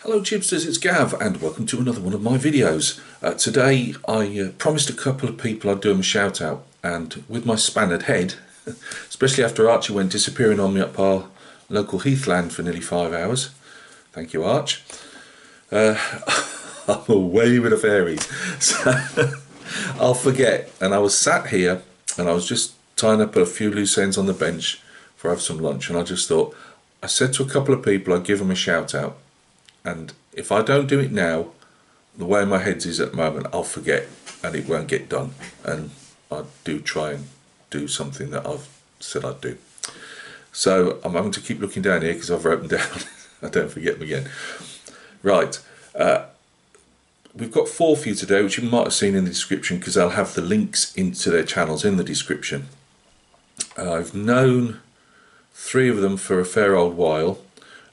Hello Chipsters, it's Gav and welcome to another one of my videos. Today I promised a couple of people I'd do them a shout out, and with my spannered head, especially after Archie went disappearing on me up our local heathland for nearly 5 hours, thank you Arch, I'm away with the fairies, so I'll forget. And I was sat here and I was just tying up a few loose ends on the bench for have some lunch, and I just thought, I said to a couple of people I'd give them a shout out. And if I don't do it now, the way my head is at the moment, I'll forget and it won't get done. And I do try and do something that I've said I'd do. So I'm having to keep looking down here because I've written down. I don't forget them again. Right. We've got 4 for you today, which you might have seen in the description because I'll have the links into their channels in the description. I've known 3 of them for a fair old while.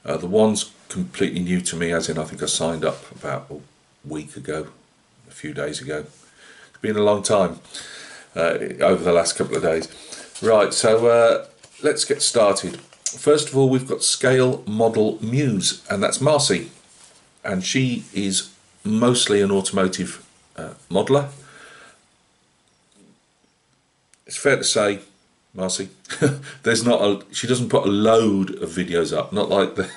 The one's completely new to me, as in I think I signed up about a week ago, a few days ago. It's been a long time over the last couple of days. Right, so let's get started. First of all, we've got Scale Model Muse, and that's Marcy, and she is mostly an automotive modeller. It's fair to say, Marcy, she doesn't put a load of videos up, not like the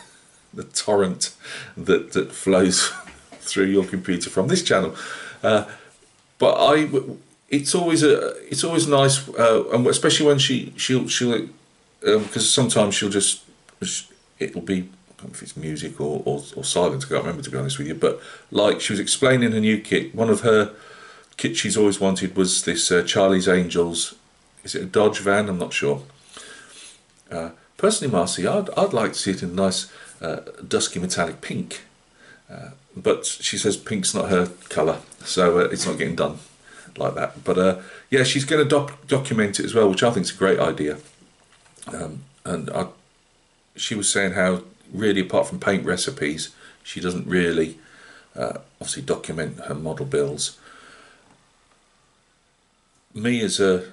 torrent that flows through your computer from this channel, but it's always nice, and especially when she'll because sometimes it'll be, I don't know if it's music or silent, I can't remember, to be honest with you, but like she was explaining her new kit. One of her kits she's always wanted was this Charlie's Angels, is it a Dodge van? I'm not sure. Personally, Marcy, I'd like to see it in a nice dusky metallic pink, but she says pink's not her colour, so it's not getting done like that. But yeah, she's going to document it as well, which I think is a great idea. And she was saying how really, apart from paint recipes, she doesn't really obviously document her model builds. Me as a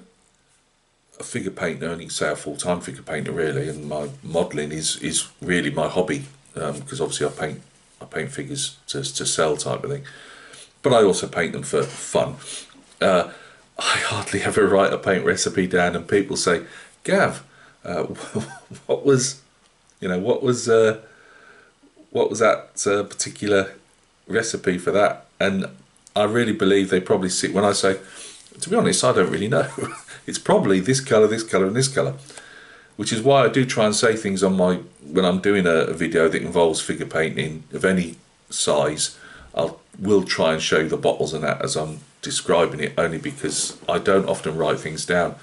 figure painter, and you can say a full-time figure painter really, and my modelling is really my hobby, because obviously I paint figures to sell type of thing, but I also paint them for fun. I hardly ever write a paint recipe down, and people say, Gav, what was that particular recipe for that? And I really believe they probably see, when I say, to be honest, I don't really know. It's probably this colour, and this colour, which is why I do try and say things on when I'm doing a video that involves figure painting of any size. Will try and show you the bottles and that as I'm describing it, only because I don't often write things down.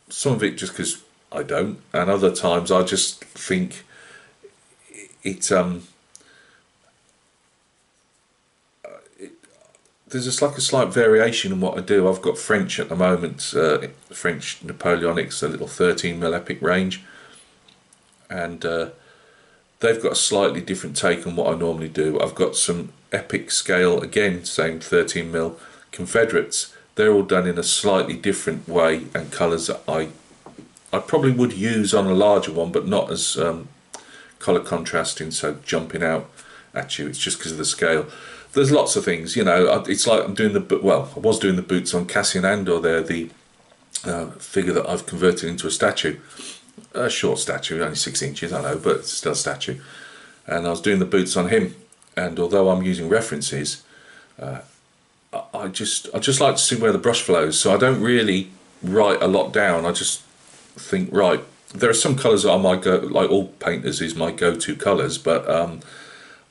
Some of it just because I don't, and other times I just think there's just like a slight variation in what I do. I've got French at the moment, French Napoleonics, a little 13mm epic range, and they've got a slightly different take on what I normally do. I've got some epic scale, again same 13mm Confederates. They're all done in a slightly different way, and colours that I probably would use on a larger one, but not as colour contrasting, so jumping out at you. It's just because of the scale. There's lots of things, you know. It's like I'm doing I was doing the boots on Cassian Andor there, the figure that I've converted into a statue, a short statue, only 6 inches, I know, but it's still a statue. And I was doing the boots on him, and although I'm using references, I just like to see where the brush flows, so I don't really write a lot down. I just think, right, there are some colours that I might go, like all painters is my go-to colours, but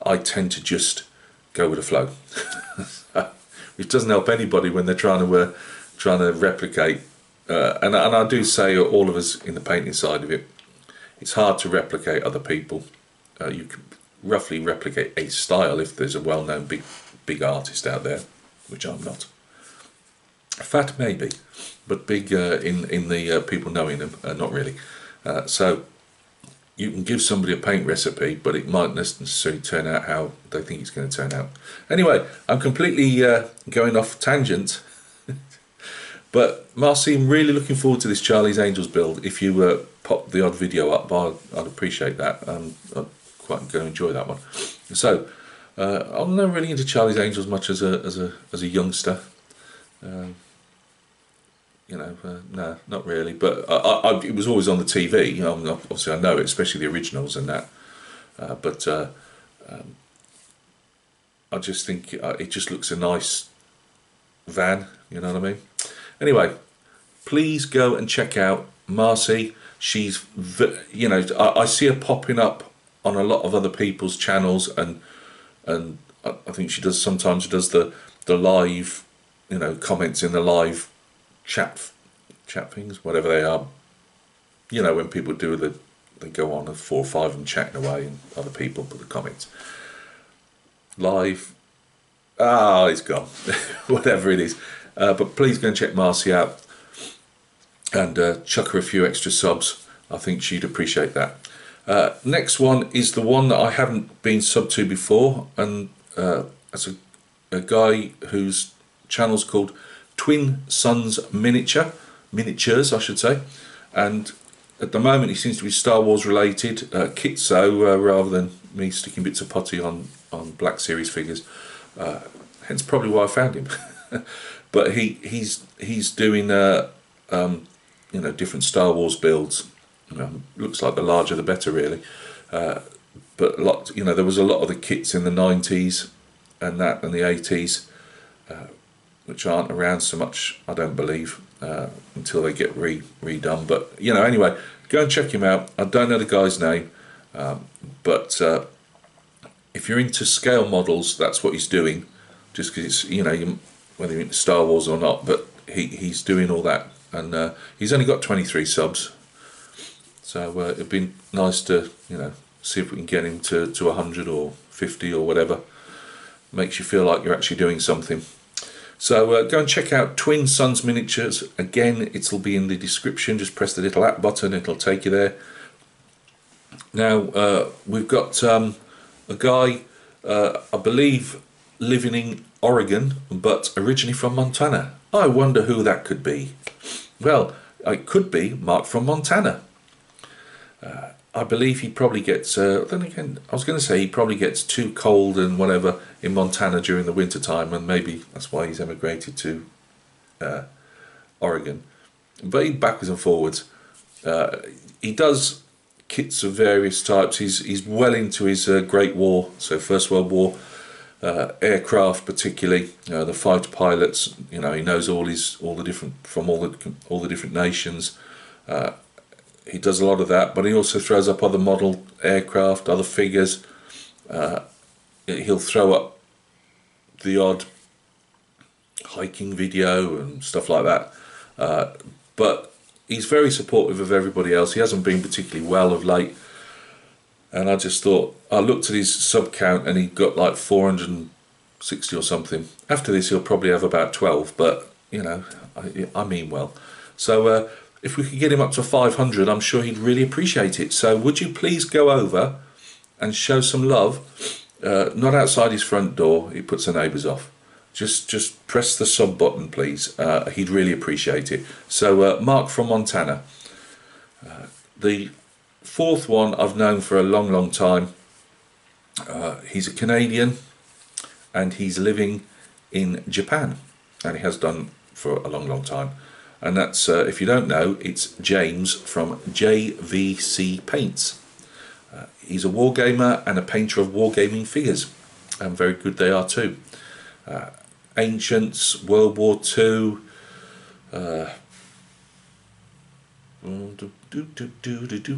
I tend to just go with the flow, which doesn't help anybody when they're trying to replicate. And I do say, all of us in the painting side of it, it's hard to replicate other people. You can roughly replicate a style if there's a well-known big artist out there, which I'm not. Fat maybe, but big in the people knowing them, not really. So you can give somebody a paint recipe, but it might not necessarily turn out how they think it's going to turn out. Anyway, I'm completely going off tangent. But Marcy, I'm really looking forward to this Charlie's Angels build. If you pop the odd video up, I'd appreciate that. I'm quite going to enjoy that one. So I'm not really into Charlie's Angels much as a youngster. You know, no, not really. But it was always on the TV. You know, obviously I know it, especially the originals and that. But I just think it just looks a nice van. You know what I mean? Anyway, please go and check out Marcy. She's, you know, I see her popping up on a lot of other people's channels, and I think she does sometimes does the live, you know, comments in the live chat things, whatever they are. You know, when people do they go on and 4 or 5 of them chatting away, and other people put the comments live. It's gone. Whatever it is. But please go and check Marcy out, and chuck her a few extra subs. I think she'd appreciate that. Next one is the one that I haven't been subbed to before, and that's a guy whose channel's called Twin Sons Miniatures, I should say. And at the moment he seems to be Star Wars related, Kitso, rather than me sticking bits of putty on Black Series figures. Hence probably why I found him. But he's doing you know, different Star Wars builds. You know, looks like the larger the better, really. But you know, there was a lot of the kits in the 90s and the 80s, which aren't around so much, I don't believe, until they get redone. But you know, anyway, go and check him out. I don't know the guy's name, but if you're into scale models, that's what he's doing. Just because it's, you know, whether you're into Star Wars or not, but he's doing all that, and he's only got 23 subs. So it'd be nice to, you know, see if we can get him to 100 or 50 or whatever. Makes you feel like you're actually doing something. So go and check out Twin Sons Miniatures. Again, it'll be in the description. Just press the little app button, it'll take you there. Now we've got a guy, I believe, living in Oregon, but originally from Montana. I wonder who that could be. Well, it could be Mark from Montana. I believe he probably gets, then again, I was going to say he probably gets too cold and whatever in Montana during the winter time, and maybe that's why he's emigrated to Oregon. But he backwards and forwards. He does kits of various types. He's well into his Great War, so First World War, aircraft particularly, the fighter pilots. You know, he knows all the different from all the different nations. He does a lot of that, but he also throws up other model aircraft, other figures. He'll throw up the odd hiking video and stuff like that. But he's very supportive of everybody else. He hasn't been particularly well of late. And I just thought, I looked at his sub count and he got like 460 or something. After this, he'll probably have about 12, but you know, I mean well. So, if we could get him up to 500, I'm sure he'd really appreciate it. So would you please go over and show some love, not outside his front door, it puts the neighbours off. Just press the sub button, please. He'd really appreciate it. So Mark from Montana. The fourth one I've known for a long time. He's a Canadian and he's living in Japan, and he has done for a long time. And that's, if you don't know, it's James from JVC Paints. He's a wargamer and a painter of wargaming figures, and very good they are too. Ancients, World War II,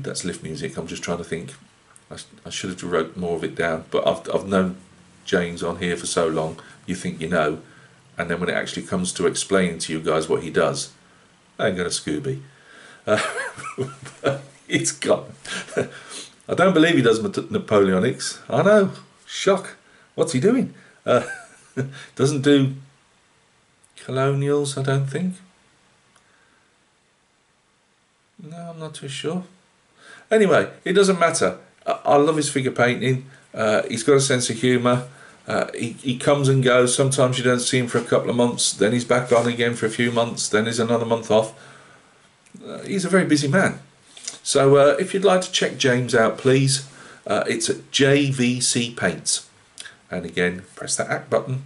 that's lift music. I'm just trying to think. I should have wrote more of it down, but I've known James on here for so long, you think you know, and then when it actually comes to explaining to you guys what he does, I ain't got a Scooby. It's gone. I don't believe he does Napoleonics. I know. Shock. What's he doing? Doesn't do colonials, I don't think. No, I'm not too sure. Anyway, it doesn't matter. I love his figure painting. He's got a sense of humour. He comes and goes. Sometimes you don't see him for a couple of months, then he's back on again for a few months, then he's another month off. He's a very busy man. So if you'd like to check James out, please, It's at JVC Paints. And again, press that act button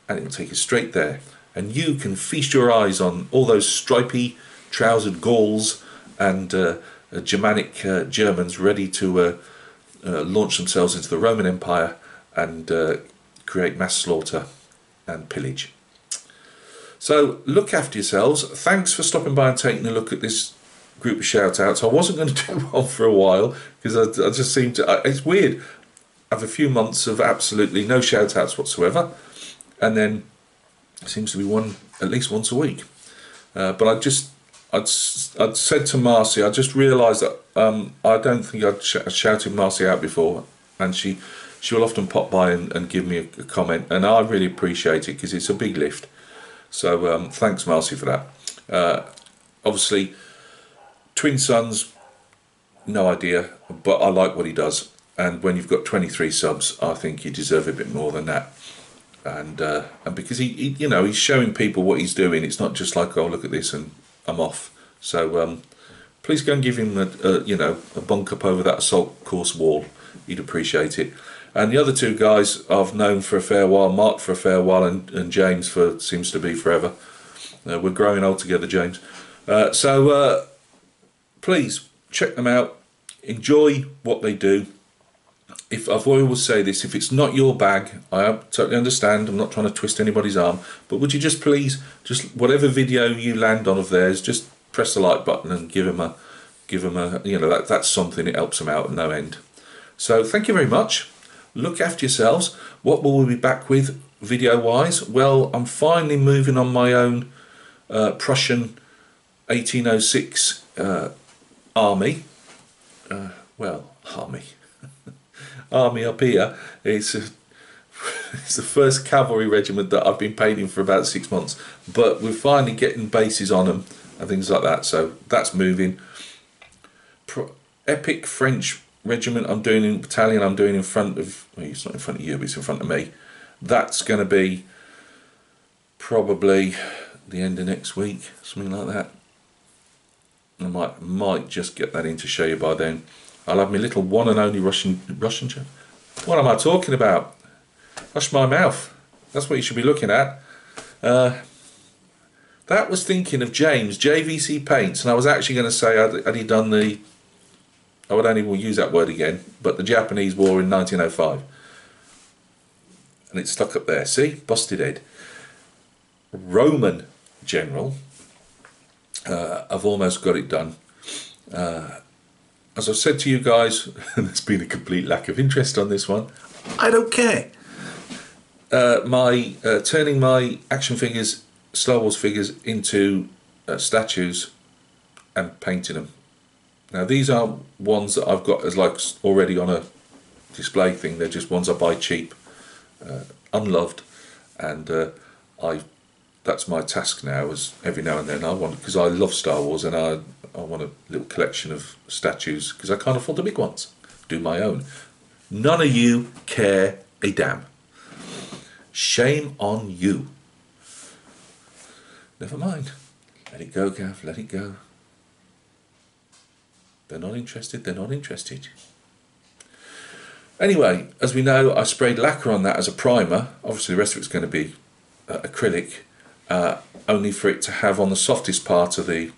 and it'll take you straight there. And you can feast your eyes on all those stripy trousered Gauls and Germanic Germans ready to launch themselves into the Roman Empire and create mass slaughter and pillage. So look after yourselves. Thanks for stopping by and taking a look at this group of shout outs. I wasn't going to do one for a while because I just seem to, it's weird. I have a few months of absolutely no shout outs whatsoever, and then it seems to be one at least once a week. But I'd said to Marcy, I just realised that I don't think I'd shouted Marcy out before, and she will often pop by and give me a comment, and I really appreciate it because it's a big lift. So thanks Marcy for that. Obviously, twin sons, no idea, but I like what he does, and when you've got 23 subs, I think you deserve a bit more than that. And because he you know, he's showing people what he's doing. It's not just like, oh, look at this and I'm off. So please go and give him a bunk up over that assault course wall. He'd appreciate it. And the other two guys I've known for a fair while, Mark for a fair while, and James for seems to be forever. We're growing old together, James. So please check them out. Enjoy what they do. If I've always say this, if it's not your bag, I totally understand. I'm not trying to twist anybody's arm, but would you just please, just whatever video you land on of theirs, just press the like button and give them a, you know, that's something. It helps them out at no end. So thank you very much. Look after yourselves. What will we be back with video wise? Well, I'm finally moving on my own Prussian 1806 army. Army up here. It's the first cavalry regiment that I've been painting for about 6 months, but we're finally getting bases on them and things like that, so that's moving. Epic French regiment I'm doing in battalion, I'm doing in front of, well, it's not in front of you, but it's in front of me. That's going to be probably the end of next week, something like that. I might just get that in to show you by then. I'll have my little one and only Russian. What am I talking about? Hush my mouth. That's what you should be looking at. That was thinking of James, JVC Paints, and I was actually going to say, had he done the, I would only use that word again, but the Japanese War in 1905. And it's stuck up there. See? Busted head. Roman general. I've almost got it done. As I've said to you guys, there's been a complete lack of interest on this one. I don't care. Turning my action figures, Star Wars figures, into statues and painting them. Now these are ones that I've got as like already on a display thing. They're just ones I buy cheap, unloved, and that's my task now. Is every now and then I want, because I love Star Wars and I want a little collection of statues because I can't afford the big ones. Do my own. None of you care a damn. Shame on you. Never mind. Let it go, Gav. Let it go. They're not interested. They're not interested. Anyway, as we know, I sprayed lacquer on that as a primer. Obviously, the rest of it's going to be acrylic, only for it to have on the softest part of the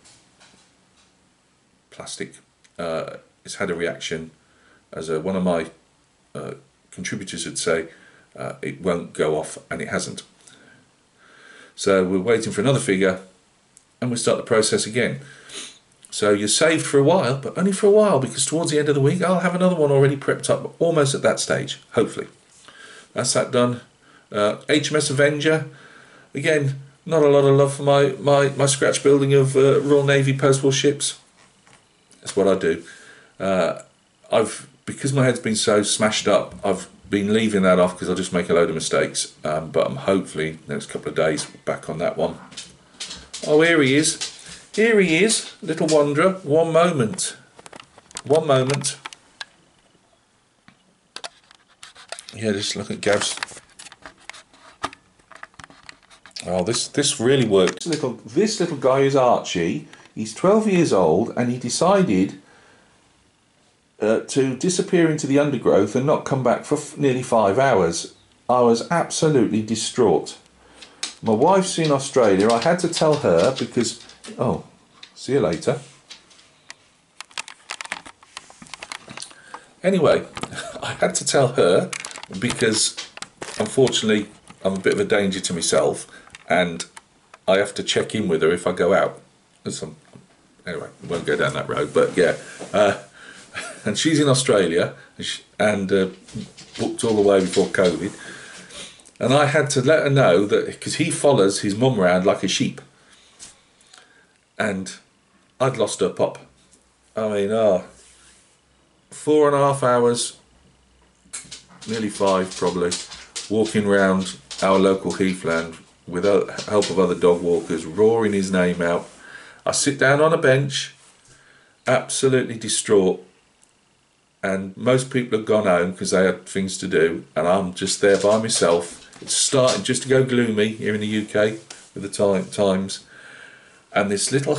plastic. It's had a reaction, as one of my contributors would say, it won't go off, and it hasn't. So we're waiting for another figure and we'll start the process again. So you're saved for a while, but only for a while, because towards the end of the week I'll have another one already prepped up, almost at that stage, hopefully. That's that done. HMS Avenger, again, not a lot of love for my scratch building of Royal Navy post-war ships. That's what I do. Because my head's been so smashed up, I've been leaving that off because I'll just make a load of mistakes. But I'm hopefully next couple of days back on that one. Oh, here he is. Here he is, little wanderer. One moment. One moment. Yeah, just look at Gav's. Oh, this really worked. This little guy is Archie. He's 12 years old, and he decided to disappear into the undergrowth and not come back for nearly 5 hours. I was absolutely distraught. My wife's in Australia. I had to tell her because... Oh, see you later. Anyway, I had to tell her because, unfortunately, I'm a bit of a danger to myself, and I have to check in with her if I go out. Anyway, I won't go down that road, but yeah. And she's in Australia, and booked all the way before COVID. And I had to let her know that, because he follows his mum around like a sheep. And I'd lost her pop. I mean, 4.5 hours, nearly 5 probably, walking around our local heathland with the help of other dog walkers, roaring his name out. I sit down on a bench, absolutely distraught, and most people have gone home because they had things to do, and I'm just there by myself. It's starting just to go gloomy here in the UK with the times, and his little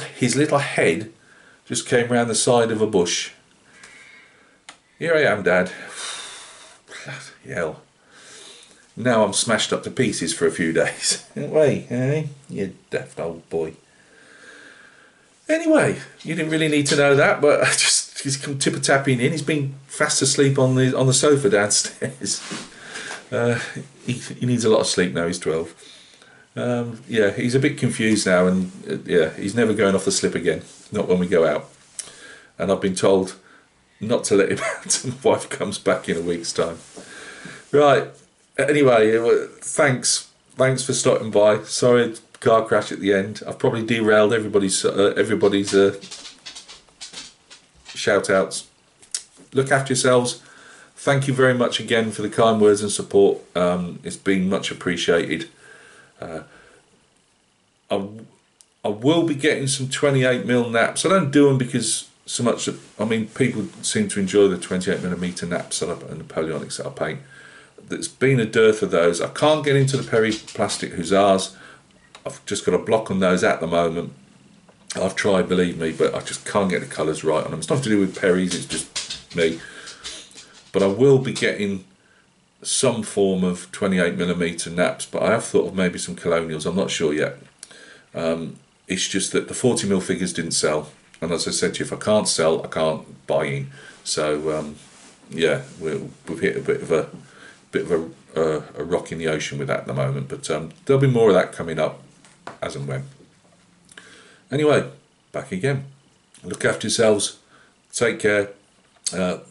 head just came round the side of a bush. Here I am, Dad. Bloody hell. Now I'm smashed up to pieces for a few days. Wait, eh? You daft old boy. Anyway, you didn't really need to know that, but he's come tipper-tapping in. He's been fast asleep on the sofa downstairs. He needs a lot of sleep now. He's 12. Yeah, he's a bit confused now, and yeah, he's never going off the slip again. Not when we go out. And I've been told not to let him out until my wife comes back in a week's time. Right. Anyway, thanks for stopping by. Sorry, car crash at the end. I've probably derailed everybody's shout outs. Look after yourselves. Thank you very much again for the kind words and support. It's been much appreciated. I will be getting some 28mm naps. I don't do them because so much. I mean, people seem to enjoy the 28mm naps and the Napoleonics that I paint. There's been a dearth of those. I can't get into the peri-plastic hussars. I've just got a block on those at the moment. I've tried, believe me, but I just can't get the colours right on them. It's nothing to do with peris, it's just me. But I will be getting some form of 28mm naps, but I have thought of maybe some colonials. I'm not sure yet. It's just that the 40mm figures didn't sell, and as I said to you, if I can't sell, I can't buy in. So yeah, we've hit a bit of a rock in the ocean with that at the moment, but there'll be more of that coming up as and when. Anyway, back again. Look after yourselves. Take care.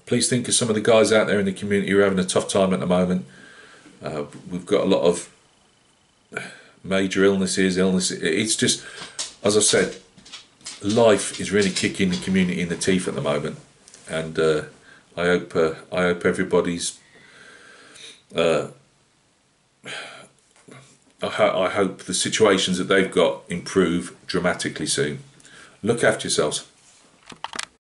Please think of some of the guys out there in the community who are having a tough time at the moment. We've got a lot of major illnesses. It's just, as I said, life is really kicking the community in the teeth at the moment, and I hope everybody's. I hope the situations that they've got improve dramatically soon. Look after yourselves.